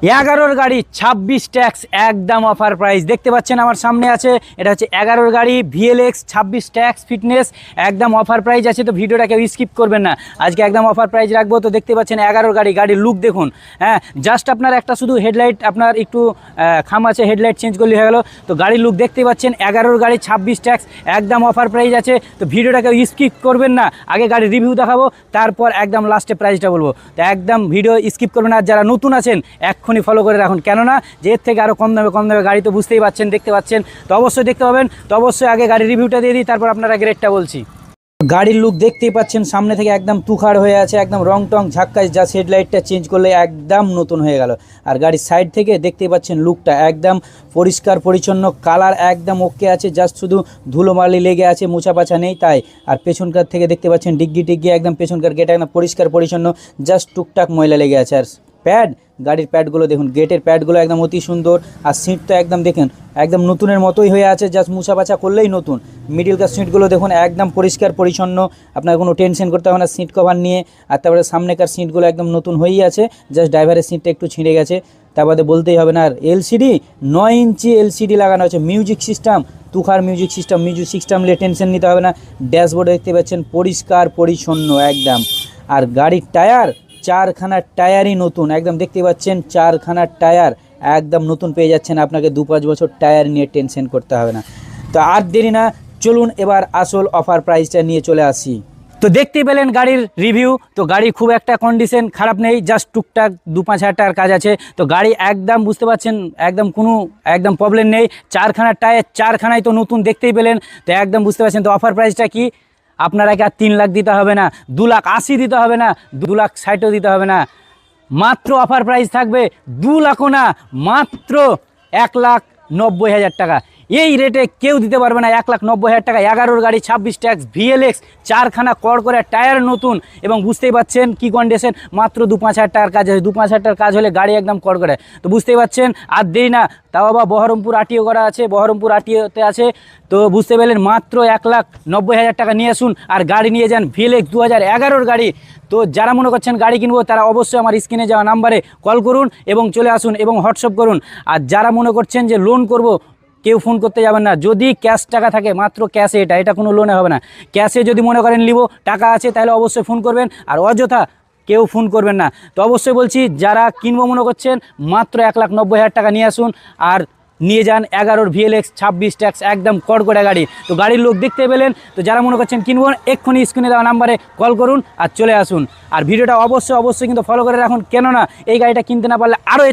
11 গাড়ি 26 ট্যাক্স একদম offer price দেখতে পাচ্ছেন আমার সামনে আছে। এটা হচ্ছে 11 গাড়ি VLX 26 ট্যাক্স ফিটনেস একদম অফার প্রাইস আছে। তো ভিডিওটা কেউ স্কিপ করবেন না, আজকে একদম অফার প্রাইস রাখবো। তো দেখতে পাচ্ছেন 11 গাড়ি, গাড়ির লুক দেখুন। হ্যাঁ, জাস্ট আপনার একটা শুধু হেডলাইট আপনার একটু খাম আছে, হেডলাইট চেঞ্জ করলে হয়ে গেল। তো গাড়ির লুক দেখতে পাচ্ছেন 11 গাড়ি 26 ট্যাক্স একদম অফার প্রাইস আছে। তো ভিডিওটা কেউ স্কিপ করবেন না, আগে গাড়ির রিভিউ দেখাবো, তারপর একদম লাস্টে প্রাইসটা বলবো। তো একদম ভিডিও স্কিপ করবেন না। আর যারা নতুন আছেন এক্ষুনি ফলো করে রাখুন, কেননা যে এর থেকে আরও কম দামে গাড়ি তো বুঝতেই পাচ্ছেন, দেখতে পাচ্ছেন। তো অবশ্যই দেখতে পাবেন। তো অবশ্যই আগে গাড়ির রিভিউটা দিয়ে দিই, তারপর আপনারা রেটটা বলছি। গাড়ির লুক দেখতেই পাচ্ছেন, সামনে থেকে একদম তুখার হয়ে আছে, একদম রং টং ঝাক্কাস, যা হেডলাইটটা চেঞ্জ করলে একদম নতুন হয়ে গেল। আর গাড়ির সাইড থেকে দেখতেই পাচ্ছেন লুকটা একদম পরিষ্কার পরিচ্ছন্ন, কালার একদম ওকে আছে, জাস্ট শুধু ধুলোমালি লেগে আছে, মোছা পাছা নেই তাই। আর পেছনকার থেকে দেখতে পাচ্ছেন ডিগ্গি টিগ্গি একদম, পেছনকার গেট একদম পরিষ্কার পরিচ্ছন্ন, জাস্ট টুকটাক ময়লা লেগে আছে। আর প্যাড, গাড়ির প্যাডগুলো দেখুন, গেটের প্যাডগুলো একদম অতি সুন্দর। আর সিটটা একদম দেখেন একদম নতুনের মতোই হয়ে আছে, জাস্ট মুছা পাছা করলেই নতুন। মিডিলকার সিটগুলো দেখুন একদম পরিষ্কার পরিচ্ছন্ন, আপনার কোনো টেনশন করতে হবে না সিট কভার নিয়ে। আর তারপরে সামনেকার সিটগুলো একদম নতুন হয়েই আছে, জাস্ট ড্রাইভারের সিটটা একটু ছিঁড়ে গেছে, তারপরে বলতেই হবে না। আর এলসিডি 9 ইঞ্চি এলসিডি লাগানো আছে, মিউজিক সিস্টেম, তুখার মিউজিক সিস্টেম নিয়ে টেনশন নিতে হবে না। ড্যাশবোর্ডে দেখতে পাচ্ছেন পরিষ্কার পরিচ্ছন্ন একদম। আর গাড়ির টায়ার, 4খানা টায়ারই নতুন একদম, দেখতে পাচ্ছেন 4খানা টায়ার একদম নতুন পেয়ে যাচ্ছেন। আপনাকে 2-5 বছর টায়ার নিয়ে টেনশন করতে হবে না। তো আর দেরি না, চলুন এবার আসল অফার প্রাইসটা নিয়ে চলে আসি। তো দেখতে পেলেন গাড়ির রিভিউ। তো গাড়ি খুব একটা কন্ডিশন খারাপ নেই, জাস্ট টুকটাক 2-5 হাজার টাকার কাজ আছে। তো গাড়ি একদম বুঝতে পারছেন একদম কোনো একদম প্রবলেম নেই। 4খানা টায়ার, 4খানাই তো নতুন দেখতেই পেলেন। তো একদম বুঝতে পারছেন। তো অফার প্রাইসটা কি, আপনারাকে আর 3 লাখ দিতে হবে না, 2,80,000 দিতে হবে না, 2,60,000 দিতে হবে না। মাত্র অফার প্রাইস থাকবে 2 লাখও না, মাত্র 1,90,000 টাকা। এই রেটে কেউ দিতে পারবে না 1,90,000 টাকা। 11 গাড়ি 26 ট্যাক্স VLX, 4খানা কড় করে টায়ার নতুন, এবং বুঝতেই পাচ্ছেন কি কন্ডিশন। মাত্র 2-5 হাজার টাকার কাজ আছে, 2-5 হাজার টাকার কাজ হলে গাড়ি একদম কড় করে। তো বুঝতেই পাচ্ছেন আর দেরি না, তাও আবার বহরমপুর আরটিও করা আছে, বহরমপুর আরটিওতে আছে। তো বুঝতে পারলেন, মাত্র 1,90,000 টাকা নিয়ে আসুন আর গাড়ি নিয়ে যান। VLX 2011 গাড়ি। তো যারা মনে করছেন গাড়ি কিনবো তারা অবশ্যই আমার স্ক্রিনে যাওয়া নাম্বারে কল করুন এবং চলে আসুন এবং হোয়াটসঅ্যাপ করুন। আর যারা মনে করছেন যে লোন করব, কেউ ফোন করতে যাবেন না। যদি ক্যাশ টাকা থাকে, মাত্র ক্যাশে, এটা কোনো লোনে হবে না। ক্যাশে যদি মনে করেন নিব, টাকা আছে, তাহলে অবশ্যই ফোন করবেন, আর অযথা কেউ ফোন করবেন না। তো অবশ্যই বলছি, যারা কিনবো মনে করছেন, মাত্র 1,90,000 টাকা নিয়ে আসুন আর নিয়ে যান 11 VLX 26 ট্যাক্স একদম কড়কড়া গাড়ি। তো গাড়ির লোক দেখতে পেলেন। তো যারা মনে করছেন কিনবো, এক্ষুনি স্ক্রিনে দেওয়া নাম্বারে কল করুন আর চলে আসুন। আর ভিডিওটা অবশ্যই কিন্তু ফলো করে রাখুন, কেননা এই গাড়িটা কিনতে না পারলে আরও